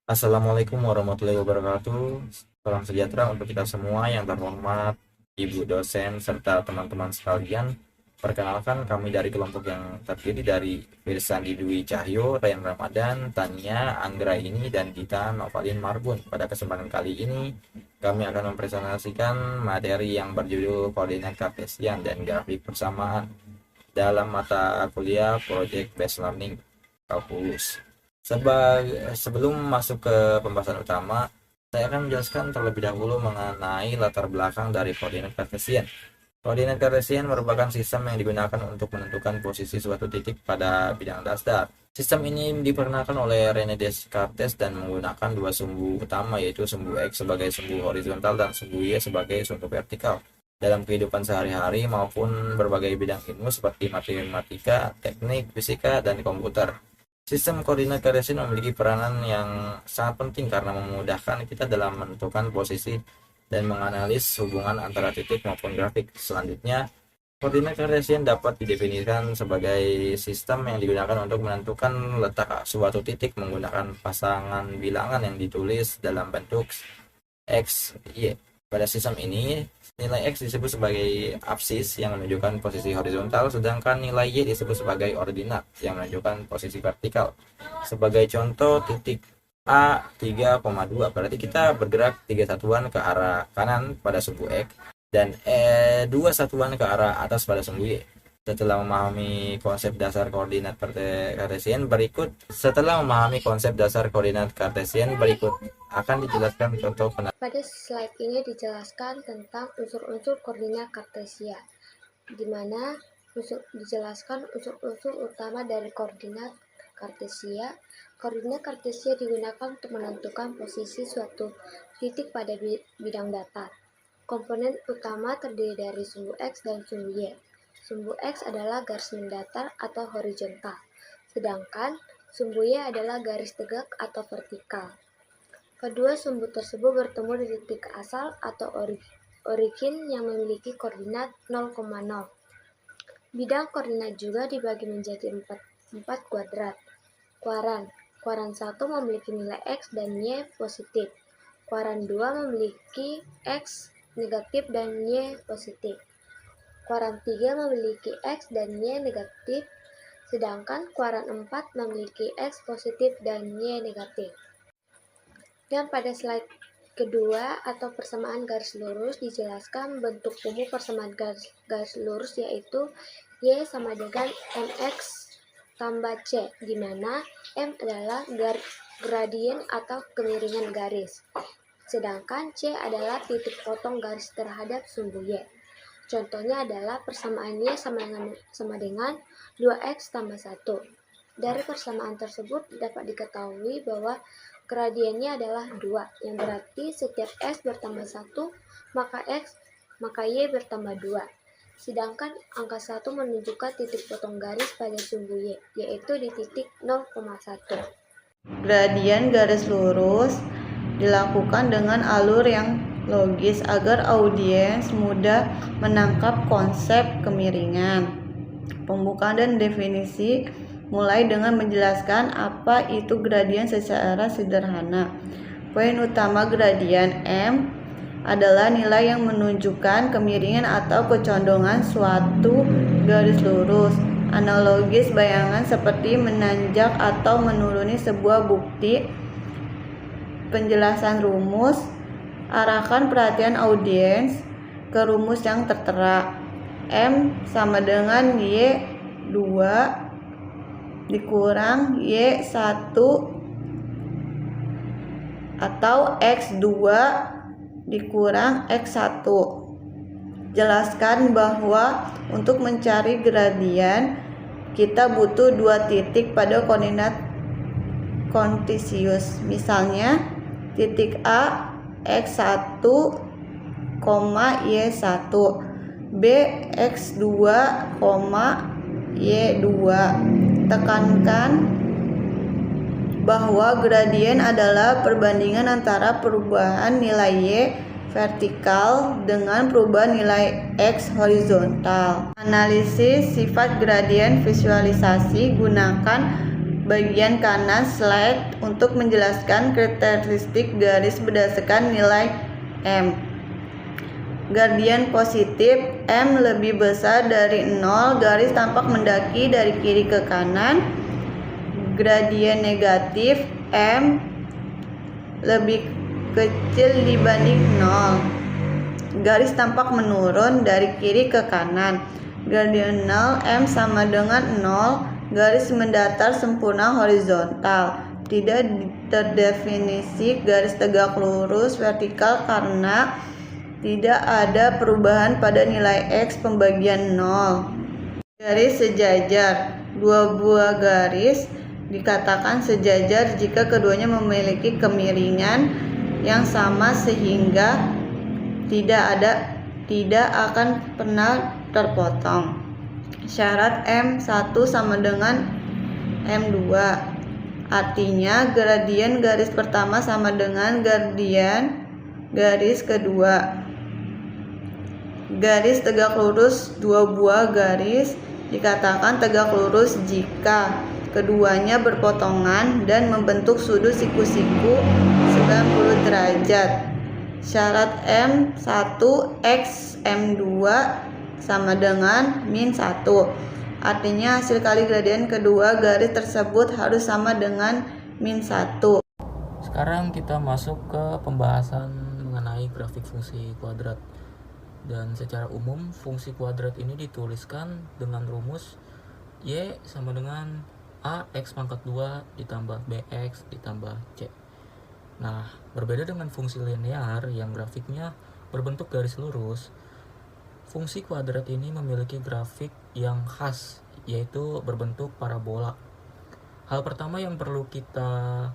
Assalamualaikum warahmatullahi wabarakatuh. Salam sejahtera untuk kita semua yang terhormat, Ibu dosen, serta teman-teman sekalian. Perkenalkan, kami dari kelompok yang terdiri dari Firsandi Dwi Cahyo, Ryan Ramadan, Tania, Anggra ini, dan Dita Novalin Marbun. Pada kesempatan kali ini, kami akan mempresentasikan materi yang berjudul Koordinat Kartesian dan Grafik Persamaan dalam mata kuliah Project Based Learning Kalkulus. Sebelum masuk ke pembahasan utama, saya akan menjelaskan terlebih dahulu mengenai latar belakang dari koordinat kartesian. Koordinat kartesian merupakan sistem yang digunakan untuk menentukan posisi suatu titik pada bidang dasar. Sistem ini diperkenalkan oleh René Descartes dan menggunakan dua sumbu utama, yaitu sumbu X sebagai sumbu horizontal dan sumbu Y sebagai sumbu vertikal. Dalam kehidupan sehari-hari maupun berbagai bidang ilmu seperti matematika, teknik, fisika, dan komputer. Sistem koordinat kartesian memiliki peranan yang sangat penting karena memudahkan kita dalam menentukan posisi dan menganalisis hubungan antara titik maupun grafik. Selanjutnya, koordinat kartesian dapat didefinisikan sebagai sistem yang digunakan untuk menentukan letak suatu titik menggunakan pasangan bilangan yang ditulis dalam bentuk X, Y. Pada sistem ini, nilai X disebut sebagai absis yang menunjukkan posisi horizontal, sedangkan nilai Y disebut sebagai ordinat yang menunjukkan posisi vertikal. Sebagai contoh, titik A 3,2 berarti kita bergerak 3 satuan ke arah kanan pada sumbu X dan 2 satuan ke arah atas pada sumbu Y. Setelah memahami konsep dasar koordinat Kartesian berikut akan dijelaskan contoh penerapan. Pada slide ini dijelaskan tentang unsur-unsur koordinat kartesia, di mana dijelaskan unsur-unsur utama dari koordinat kartesia. Koordinat kartesia digunakan untuk menentukan posisi suatu titik pada bidang datar. Komponen utama terdiri dari sumbu X dan sumbu Y. Sumbu X adalah garis mendatar atau horizontal, sedangkan sumbu Y adalah garis tegak atau vertikal. Kedua sumbu tersebut bertemu di titik asal atau origin yang memiliki koordinat 0,0. Bidang koordinat juga dibagi menjadi 4 kuadrat. Kuaran 1 memiliki nilai X dan Y positif. Kuaran 2 memiliki X negatif dan Y positif. Kuaran 3 memiliki X dan Y negatif, sedangkan kuaran 4 memiliki X positif dan Y negatif. Dan pada slide kedua atau persamaan garis lurus dijelaskan bentuk umum persamaan garis lurus, yaitu Y sama dengan MX tambah C, di mana M adalah gradien atau kemiringan garis, sedangkan C adalah titik potong garis terhadap sumbu Y. Contohnya adalah persamaan Y sama dengan 2X tambah 1. Dari persamaan tersebut dapat diketahui bahwa gradiennya adalah 2, yang berarti setiap X bertambah 1, maka Y bertambah 2. Sedangkan angka 1 menunjukkan titik potong garis pada sumbu Y, yaitu di titik 0,1. Gradien garis lurus dilakukan dengan alur yang logis agar audiens mudah menangkap konsep kemiringan. Pembukaan dan definisi mulai dengan menjelaskan apa itu gradien secara sederhana. Poin utama gradien M adalah nilai yang menunjukkan kemiringan atau kecondongan suatu garis lurus. Analogis bayangan seperti menanjak atau menuruni sebuah bukti. Penjelasan rumus, arahkan perhatian audiens ke rumus yang tertera. M sama dengan Y2 dikurang Y1 atau X2 dikurang X1. Jelaskan bahwa untuk mencari gradien kita butuh dua titik pada koordinat kartesius. Misalnya titik A X1, Y1, B X2, Y2. Tekankan bahwa gradien adalah perbandingan antara perubahan nilai Y vertikal dengan perubahan nilai X horizontal. Analisis sifat gradien visualisasi, gunakan bagian kanan slide untuk menjelaskan karakteristik garis berdasarkan nilai M. Gradien positif M lebih besar dari 0, garis tampak mendaki dari kiri ke kanan. Gradien negatif M lebih kecil dibanding 0, garis tampak menurun dari kiri ke kanan. Gradienal M sama dengan 0, garis mendatar sempurna horizontal. Tidak terdefinisi garis tegak lurus vertikal karena tidak ada perubahan pada nilai X pembagian 0. Garis sejajar. Dua buah garis dikatakan sejajar jika keduanya memiliki kemiringan yang sama sehingga tidak akan pernah terpotong. Syarat M1 sama dengan M2. Artinya gradien garis pertama sama dengan gradien garis kedua. Garis tegak lurus. Dua buah garis dikatakan tegak lurus jika keduanya berpotongan dan membentuk sudut siku-siku 90 derajat. Syarat M1 X M2 sama dengan -1. Artinya hasil kali gradien kedua garis tersebut harus sama dengan -1. Sekarang kita masuk ke pembahasan mengenai grafik fungsi kuadrat. Dan secara umum fungsi kuadrat ini dituliskan dengan rumus Y sama dengan AX pangkat 2 ditambah BX ditambah C. Nah, berbeda dengan fungsi linear yang grafiknya berbentuk garis lurus, fungsi kuadrat ini memiliki grafik yang khas, yaitu berbentuk parabola. Hal pertama yang perlu kita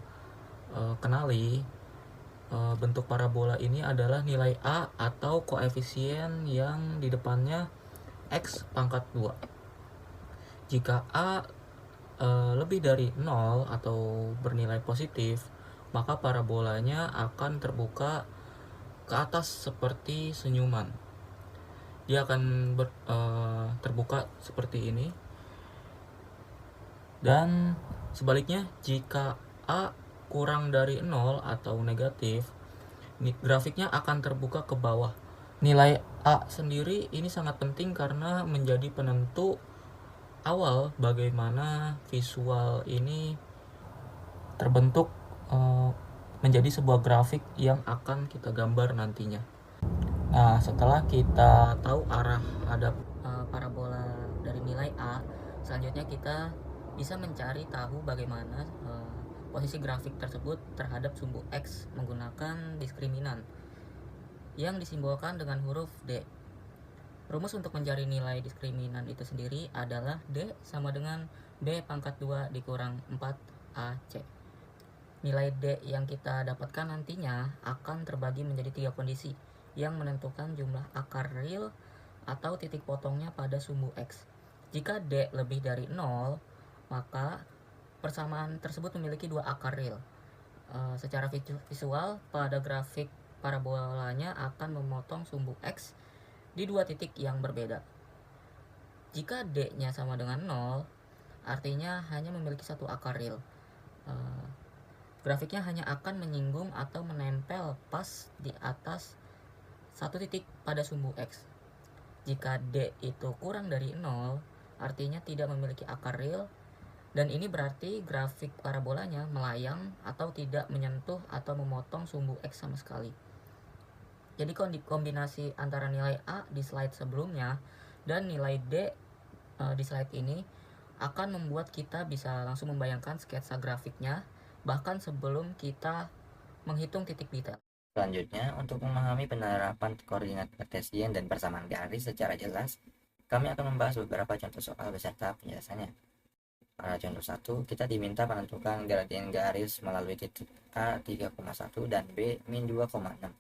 kenali, bentuk parabola ini adalah nilai A atau koefisien yang di depannya X pangkat 2. Jika A lebih dari 0 atau bernilai positif, maka parabolanya akan terbuka ke atas seperti senyuman. Dia akan terbuka seperti ini. Dan sebaliknya, jika A kurang dari 0 atau negatif, grafiknya akan terbuka ke bawah. Nilai A sendiri ini sangat penting karena menjadi penentu awal bagaimana visual ini terbentuk menjadi sebuah grafik yang akan kita gambar nantinya. Nah, setelah kita tahu arah hadap parabola dari nilai A, selanjutnya kita bisa mencari tahu bagaimana posisi grafik tersebut terhadap sumbu X menggunakan diskriminan yang disimbolkan dengan huruf D. Rumus untuk mencari nilai diskriminan itu sendiri adalah D sama dengan B pangkat 2 dikurang 4AC. Nilai D yang kita dapatkan nantinya akan terbagi menjadi 3 kondisi yang menentukan jumlah akar real atau titik potongnya pada sumbu X. Jika D lebih dari 0, maka persamaan tersebut memiliki 2 akar real. Secara visual, pada grafik parabolanya akan memotong sumbu X di 2 titik yang berbeda. Jika D-nya sama dengan 0, artinya hanya memiliki 1 akar real. Grafiknya hanya akan menyinggung atau menempel pas di atas 1 titik pada sumbu X. Jika D itu kurang dari 0, artinya tidak memiliki akar real, dan ini berarti grafik parabolanya melayang atau tidak menyentuh atau memotong sumbu X sama sekali. Jadi kombinasi antara nilai A di slide sebelumnya dan nilai D di slide ini akan membuat kita bisa langsung membayangkan sketsa grafiknya bahkan sebelum kita menghitung titik detail. Selanjutnya, untuk memahami penerapan koordinat kartesian dan persamaan garis secara jelas, kami akan membahas beberapa contoh soal beserta penjelasannya. Pada contoh 1, kita diminta menentukan gradien garis melalui titik A 3,1 dan B min 2,6.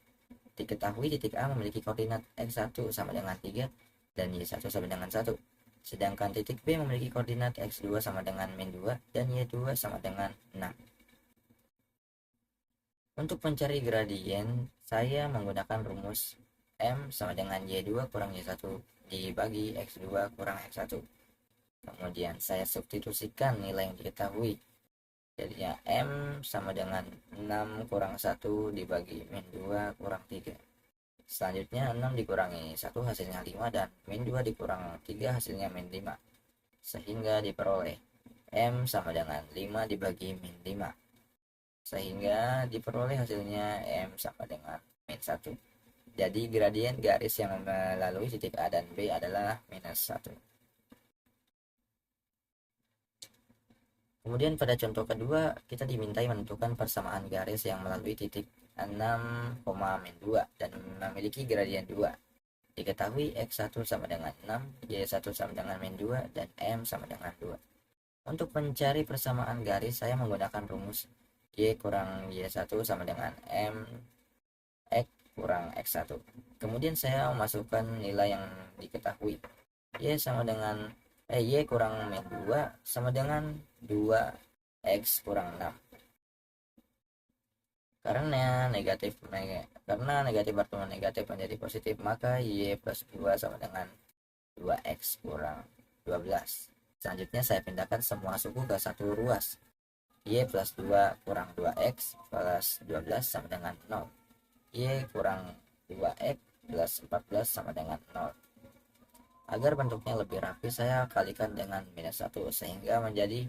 Diketahui titik A memiliki koordinat X1 sama dengan 3 dan Y1 sama dengan 1. Sedangkan titik B memiliki koordinat X2 sama dengan min 2 dan Y2 sama dengan 6. Untuk mencari gradien, saya menggunakan rumus M sama dengan Y2 kurang Y1 dibagi X2 kurang X1. Kemudian saya substitusikan nilai yang diketahui Jadinya M sama dengan 6 kurang 1 dibagi min 2 kurang 3. Selanjutnya 6 dikurangi 1 hasilnya 5 dan min 2 dikurang 3 hasilnya min 5. Sehingga diperoleh M sama dengan 5 dibagi min 5. Sehingga diperoleh hasilnya M sama dengan min 1. Jadi gradien garis yang melalui titik A dan B adalah minus 1. Kemudian pada contoh kedua, kita dimintai menentukan persamaan garis yang melalui titik 6, min 2 dan memiliki gradien 2. Diketahui X1 sama dengan 6, Y1 sama dengan min 2, dan M sama dengan 2. Untuk mencari persamaan garis, saya menggunakan rumus Y kurang Y1 sama dengan M X kurang X1. Kemudian saya memasukkan nilai yang diketahui. Y kurang min 2 sama dengan 2X kurang 6. Karena negatif bertemu negatif menjadi positif, maka Y plus 2 sama dengan 2X kurang 12. Selanjutnya saya pindahkan semua suku ke satu ruas. Y plus 2 kurang 2X plus 12 sama dengan 0. Y kurang 2X plus 14 sama dengan 0. Agar bentuknya lebih rapi, saya kalikan dengan minus 1 sehingga menjadi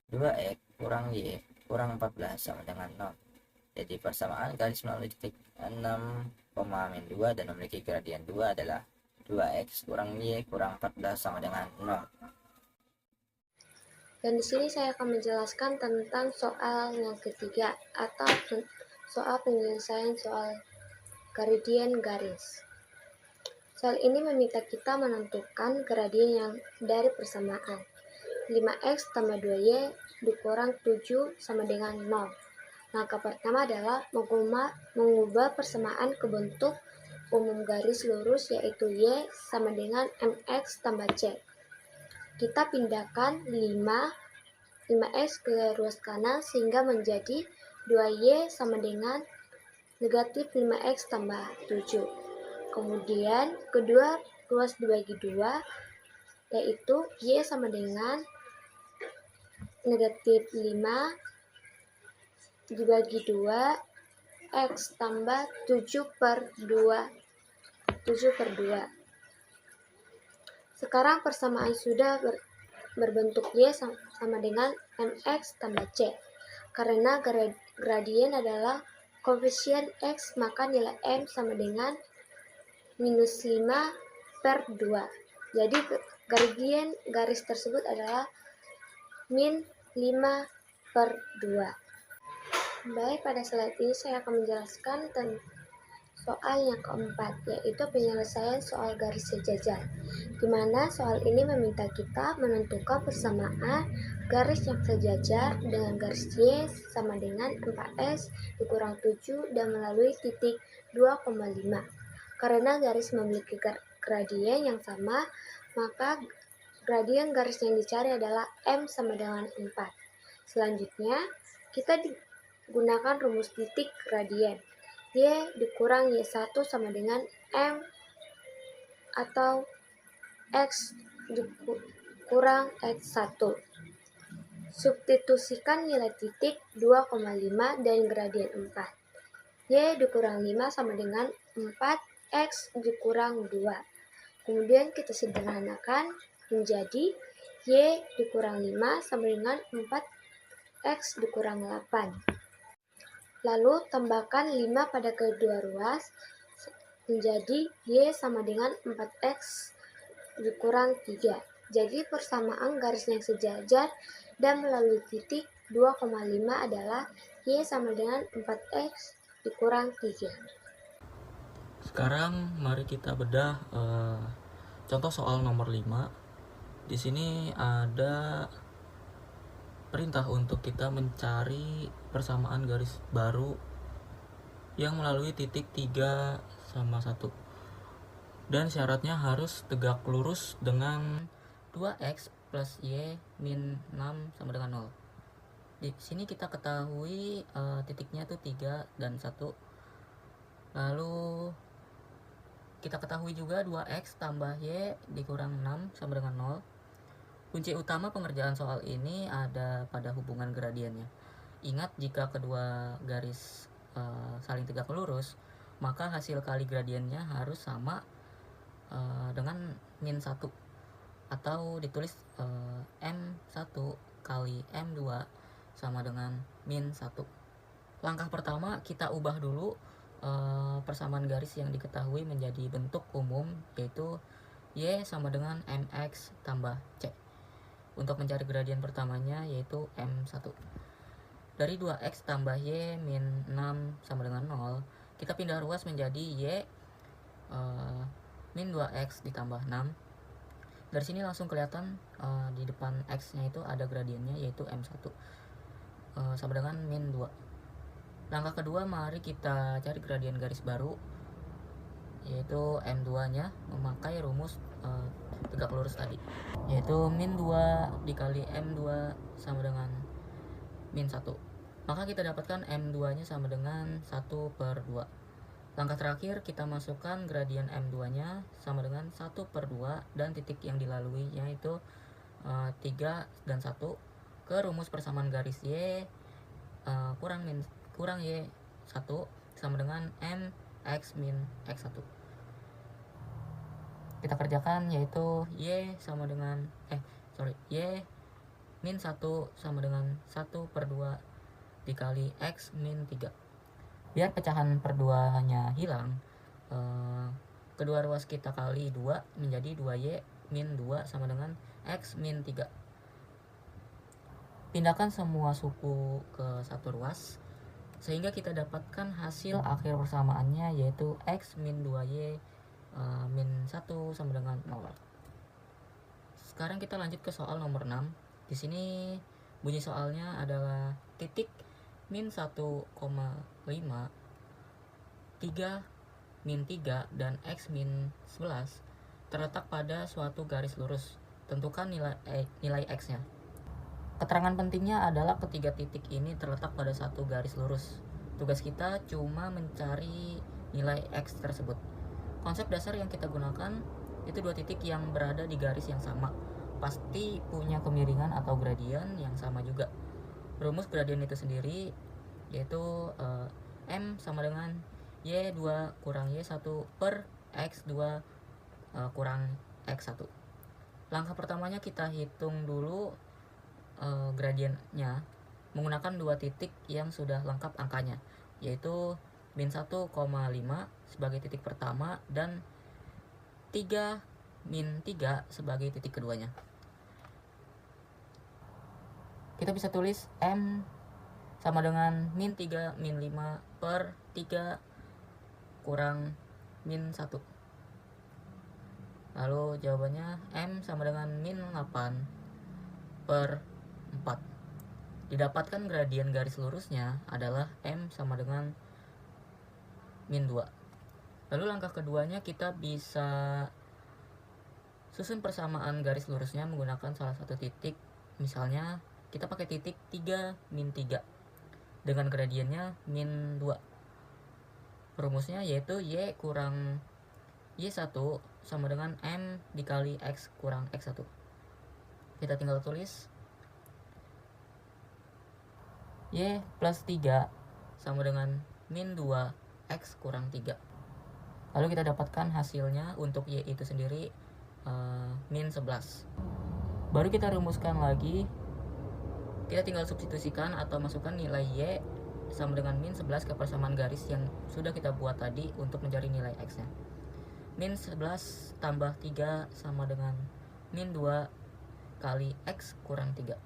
2X kurang Y kurang 14 sama dengan 0. Jadi persamaan garis melalui titik 6, min 2 dan memiliki gradien 2 adalah 2X kurang Y kurang 14 sama dengan 0. Dan di sini saya akan menjelaskan tentang soal yang ketiga atau soal penyelesaian soal gradien garis. Soal ini meminta kita menentukan gradien yang dari persamaan 5X tambah 2Y dikurang 7 sama dengan 0. Langkah pertama adalah mengubah persamaan ke bentuk umum garis lurus, yaitu Y sama dengan MX tambah C. Kita pindahkan 5X ke ruas kanan sehingga menjadi 2Y sama dengan negatif 5X tambah 7. Kemudian kedua ruas dibagi 2, yaitu Y sama dengan negatif 5 dibagi 2 X tambah 7 per 2. Sekarang persamaan sudah berbentuk Y sama dengan MX tambah C. Karena gradien adalah koefisien X, maka nilai M sama dengan minus 5 per 2. Jadi gradien garis tersebut adalah min 5 per 2. Baik, pada slide ini saya akan menjelaskan tentang soal yang keempat, yaitu penyelesaian soal garis sejajar, di mana soal ini meminta kita menentukan persamaan garis yang sejajar dengan garis Y sama dengan 4S dikurang 7 dan melalui titik 2,5. Karena garis memiliki gradien yang sama, maka gradien garis yang dicari adalah M sama dengan 4. Selanjutnya, kita gunakan rumus titik gradien. Y dikurang Y1 sama dengan M atau X dikurang X1. Substitusikan nilai titik 2,5 dan gradien 4. Y dikurang 5 sama dengan 4X dikurang 2. Kemudian kita sederhanakan menjadi Y dikurang 5 sama dengan 4X dikurang 8. Lalu tambahkan 5 pada kedua ruas menjadi Y sama dengan 4X dikurang 3. Jadi persamaan garis yang sejajar dan melalui titik 2,5 adalah Y sama dengan 4X dikurang 3. Sekarang mari kita bedah contoh soal nomor 5. Di sini ada perintah untuk kita mencari persamaan garis baru yang melalui titik 3 sama 1. Dan syaratnya harus tegak lurus dengan 2X plus Y min 6 sama dengan 0. Di sini kita ketahui titiknya itu 3 dan 1. Lalu kita ketahui juga 2X tambah Y dikurang 6 sama dengan 0. Kunci utama pengerjaan soal ini ada pada hubungan gradiennya. Ingat, jika kedua garis saling tegak lurus, maka hasil kali gradiennya harus sama dengan min 1, atau ditulis M1 kali M2 sama dengan min 1. Langkah pertama, kita ubah dulu persamaan garis yang diketahui menjadi bentuk umum, yaitu Y sama dengan MX tambah C. Untuk mencari gradien pertamanya yaitu M1. Dari 2X tambah Y min 6 sama dengan 0, kita pindah ruas menjadi Y min 2X ditambah 6. Dari sini langsung kelihatan di depan X nya itu ada gradiennya, yaitu M1 sama dengan min 2. Langkah kedua, mari kita cari gradien garis baru, yaitu M2 nya memakai rumus tegak lurus tadi, yaitu min 2 dikali M2 sama dengan min 1. Maka kita dapatkan M2 nya sama dengan 1/2. Langkah terakhir, kita masukkan gradien M2 nya sama dengan 1/2 dan titik yang dilalui yaitu 3 dan 1 ke rumus persamaan garis Y kurang Y1 sama dengan MX min X1. Kita kerjakan, yaitu Y min 1 sama dengan 1/2 dikali X min 3. Biar pecahan per 2 hanya hilang, kedua ruas kita kali 2 menjadi 2Y min 2 sama dengan X min 3. Pindahkan semua suku ke satu ruas sehingga kita dapatkan hasil akhir persamaannya, yaitu X min 2Y min 1 sama dengan 0. Sekarang kita lanjut ke soal nomor 6. Di sini bunyi soalnya adalah titik min 1,5, 3 min 3 dan X min 11 terletak pada suatu garis lurus. Tentukan nilai X nya. Keterangan pentingnya adalah ketiga titik ini terletak pada satu garis lurus. Tugas kita cuma mencari nilai X tersebut. Konsep dasar yang kita gunakan itu dua titik yang berada di garis yang sama pasti punya kemiringan atau gradien yang sama juga. Rumus gradien itu sendiri yaitu M sama dengan Y2 kurang Y1 per X2 kurang X1. Langkah pertamanya kita hitung dulu gradiennya menggunakan dua titik yang sudah lengkap angkanya, yaitu min 1,5 sebagai titik pertama dan 3 min 3 sebagai titik keduanya. Kita bisa tulis M sama dengan min 3 min 5 per 3 kurang min 1. Lalu jawabannya M sama dengan min 8 per 4. Didapatkan gradien garis lurusnya adalah M sama dengan min 2. Lalu langkah keduanya, kita bisa susun persamaan garis lurusnya menggunakan salah satu titik. Misalnya kita pakai titik 3 min 3 dengan gradiennya min 2. Rumusnya yaitu Y kurang Y1 sama dengan M dikali X kurang X1. Kita tinggal tulis Y plus 3 sama dengan min 2 X kurang 3. Lalu kita dapatkan hasilnya untuk Y itu sendiri min 11. Baru kita rumuskan lagi. Kita tinggal substitusikan atau masukkan nilai Y sama dengan min 11 ke persamaan garis yang sudah kita buat tadi untuk mencari nilai X nya. Min 11 tambah 3 sama dengan min 2 kali X kurang 3.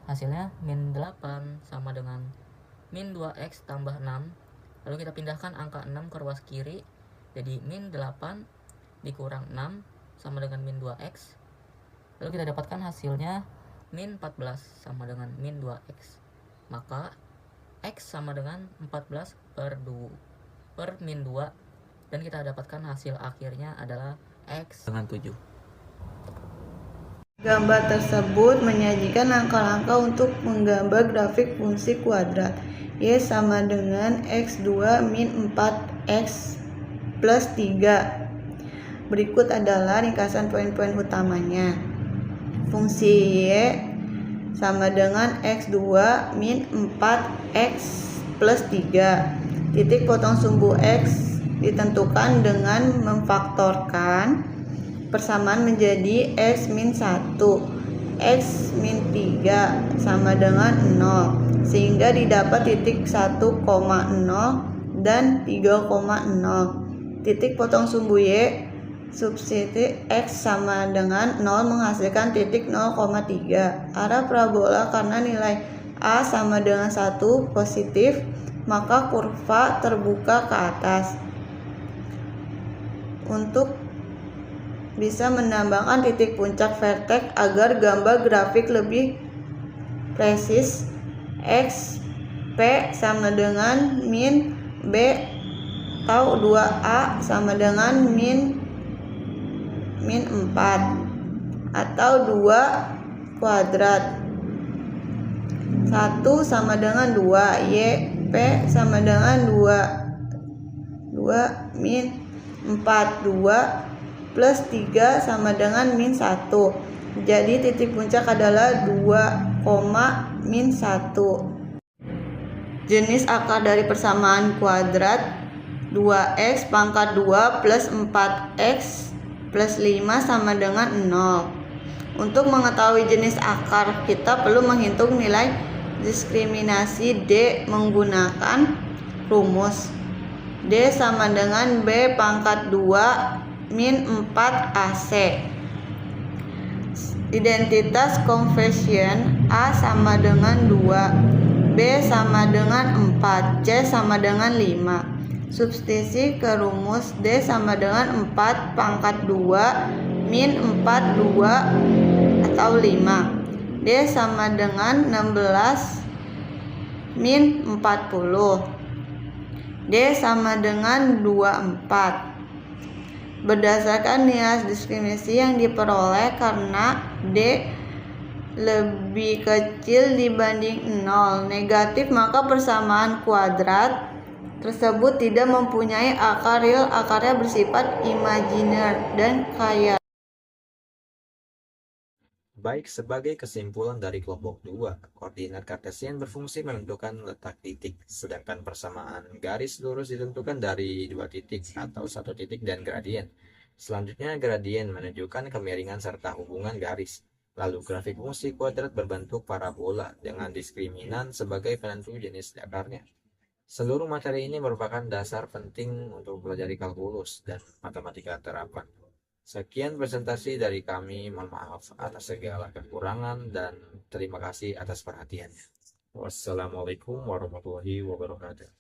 Hasilnya min 8 sama dengan min 2X tambah 6. Lalu kita pindahkan angka 6 ke ruas kiri, jadi min 8 dikurang 6 sama dengan min 2X. Lalu kita dapatkan hasilnya min 14 sama dengan min 2X. Maka X sama dengan 14 per min 2, dan kita dapatkan hasil akhirnya adalah X dengan 7. Gambar tersebut menyajikan langkah-langkah untuk menggambar grafik fungsi kuadrat Y sama dengan X2 min 4X plus 3. Berikut adalah ringkasan poin-poin utamanya. Fungsi Y sama dengan X2 min 4X plus 3. Titik potong sumbu X ditentukan dengan memfaktorkan persamaan menjadi X min 1, X min 3 sama dengan 0, sehingga didapat titik 1,0 dan 3,0. Titik potong sumbu Y subtitik X sama dengan 0 menghasilkan titik 0,3. Arah parabola karena nilai A sama dengan 1 positif, maka kurva terbuka ke atas. Untuk bisa menambahkan titik puncak vertex agar gambar grafik lebih presis, X P sama dengan min B atau 2A sama dengan min 4 atau 2 kuadrat. 1 sama dengan 2, Y P sama dengan 2 min 4, 2 plus 3 sama dengan min 1. Jadi titik puncak adalah 2, min 1. Jenis akar dari persamaan kuadrat 2x pangkat 2 plus 4x plus 5 sama dengan 0. Untuk mengetahui jenis akar, kita perlu menghitung nilai diskriminasi D menggunakan rumus D sama dengan B pangkat 2 min 4 AC. Identitas koefisien A sama dengan 2, B sama dengan 4, C sama dengan 5. Substitusi ke rumus D sama dengan 4 pangkat 2 min 4 2 atau 5. D sama dengan 16 min 40. D sama dengan 24. Berdasarkan nilai diskriminasi yang diperoleh karena D lebih kecil dibanding 0 negatif, maka persamaan kuadrat tersebut tidak mempunyai akar real, akarnya bersifat imajiner dan kaya. Baik, sebagai kesimpulan dari kelompok 2, koordinat kartesian berfungsi menentukan letak titik, sedangkan persamaan garis lurus ditentukan dari 2 titik atau 1 titik dan gradien. Selanjutnya, gradien menunjukkan kemiringan serta hubungan garis. Lalu grafik fungsi kuadrat berbentuk parabola dengan diskriminan sebagai penentu jenis akarnya. Seluruh materi ini merupakan dasar penting untuk mempelajari kalkulus dan matematika terapan. Sekian presentasi dari kami, mohon maaf atas segala kekurangan dan terima kasih atas perhatiannya. Wassalamualaikum warahmatullahi wabarakatuh.